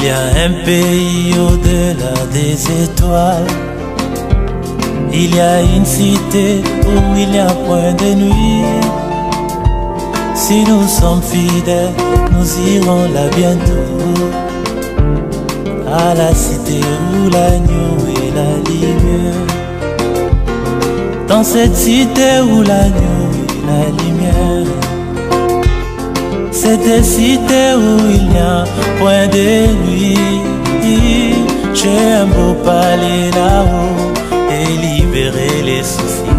y a un pays au-delà des étoiles. Il y a une cité où il n'y a point de nuit. Si nous sommes fidèles, nous irons là bientôt. À la cité où l'agneau et la lumière. Dans cette cité où l'agneau et la lumière. Cette cité où il n'y a point de nuit. J'ai un beau palais là-haut et libérer les soucis.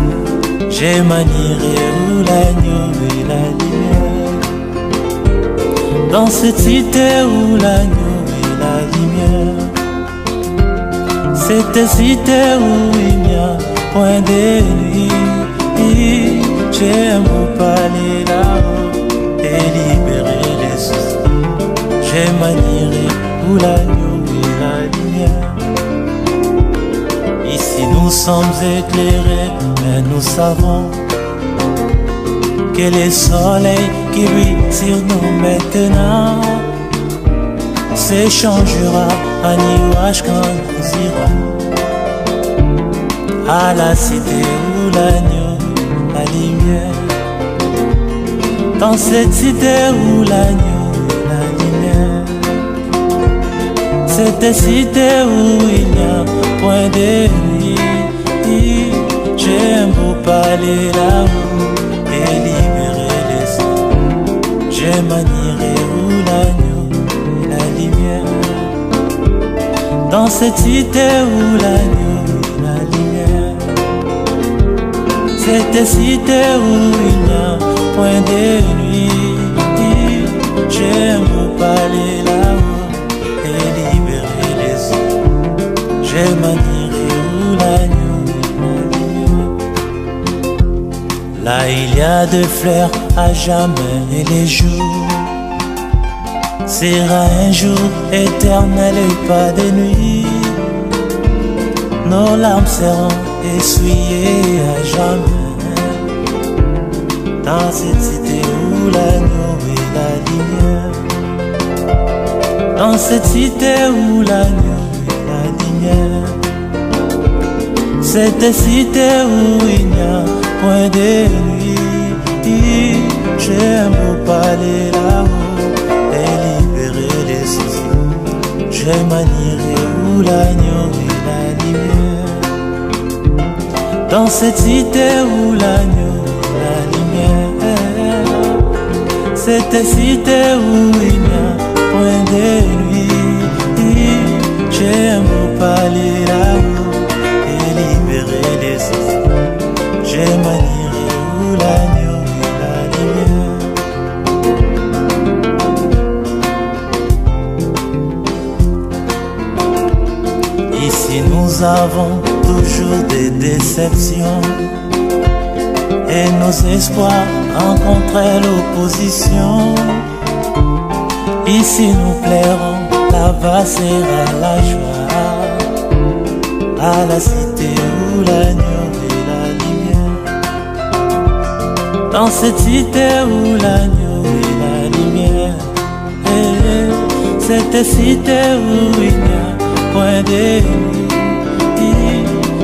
J'ai manierai où l'agneau et la lumière. Dans cette cité où l'agneau et la lumière. Cette cité où il n'y a point de nuit. J'ai un beau palais là-haut et libérer les soucis. J'ai manierai où l'agneau et la lumière. Ici nous sommes éclairés, mais nous savons que le soleil qui brille sur nous maintenant s'échangera en nuage quand nous irons à la cité où l'agneau, la lumière. Dans cette cité où l'agneau, la lumière. Cette cité où il n'y a point de nuit. J'ai un beau palais là-haut et libérer les soucis. J'ai manierai où l'agneau et la lumière. Dans cette cité où l'agneau et la lumière. Cette cité où il n'y a point de nuit. J'ai un beau palais là-haut et libérer les soucis. J'ai manierai où l'agneau et la lumière. Là il y a de fleurs à jamais et les jours sera un jour éternel et pas de nuit. Nos larmes seront essuyées à jamais. Dans cette cité où l'agneau et la lumière. Dans cette cité où l'agneau et la lumière. Cette cité où il n'y a point de nuit. J'ai un beau palais là-haut et libérer les soucis. J'ai manierai où l'agneau et la lumière. Dans cette cité où l'agneau et la lumière. Cette cité où il n'y a point de nuit. J'ai un beau palais là-haut et libérer les soucis. J'ai manierai où l'agneau et la lumière. Ici nous avons toujours des déceptions et nos espoirs rencontrent l'opposition. Ici nous plairons, là-bas sera la joie. À la cité où l'agneau et la lumière. Dans cette cité où l'agneau et la lumière. Cette cité où il n'y a point de nuit.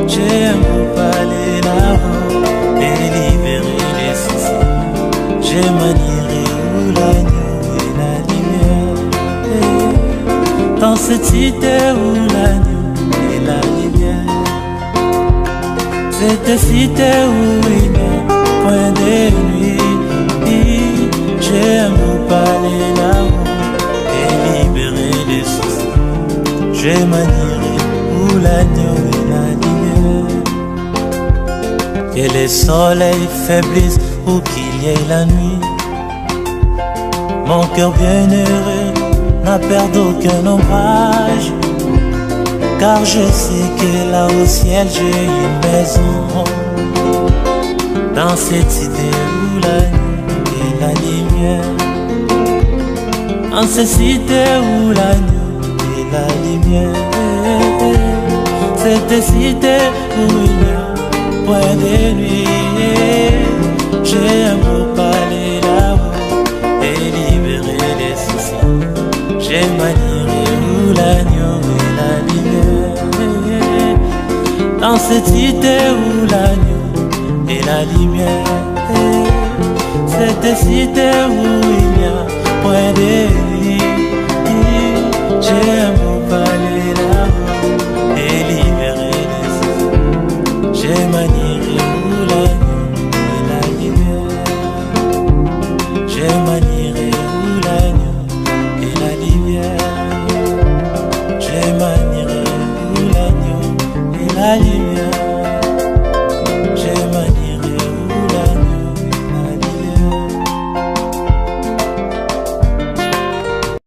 J'ai un beau palais là-haut et libérer les soucis. J'ai manierai où l'agneau et la lumière. Dans cette cité où l'agneau et la lumière. Cette cité où il n'y a point de nuit. J'ai un beau palais là-haut et libérer les soucis. J'ai manierai où l'agneau et la lumière. Que le soleil faiblisse ou qu'il y ait la nuit. Mon cœur bienheureux n'a perdu aucun ombrage. Car je sais que là au ciel j'ai une maison. Dans cette cité où la nuit et la lumière. Dans cette cité où la nuit et la lumière. Cette cité où il n'y a point de nuit. J'ai un beau palais là-haut et libérer les soucis. J'ai manierai où la cette cité où l'agneau et la lumière, cette cité où il n'y a point de lit. J'aime